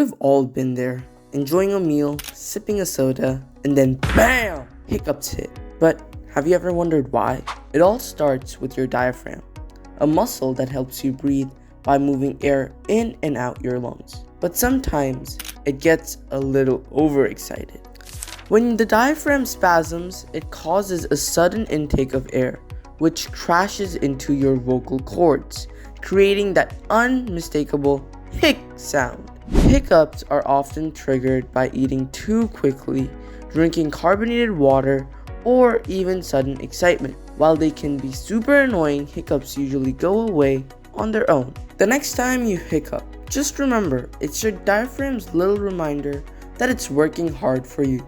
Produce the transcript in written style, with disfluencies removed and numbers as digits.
We've all been there, enjoying a meal, sipping a soda, and then BAM! Hiccups hit. But have you ever wondered why? It all starts with your diaphragm, a muscle that helps you breathe by moving air in and out your lungs. But sometimes it gets a little overexcited. When the diaphragm spasms, it causes a sudden intake of air, which crashes into your vocal cords, creating that unmistakable hic sound. Hiccups are often triggered by eating too quickly, drinking carbonated water, or even sudden excitement. While they can be super annoying, hiccups usually go away on their own. The next time you hiccup, just remember it's your diaphragm's little reminder that it's working hard for you.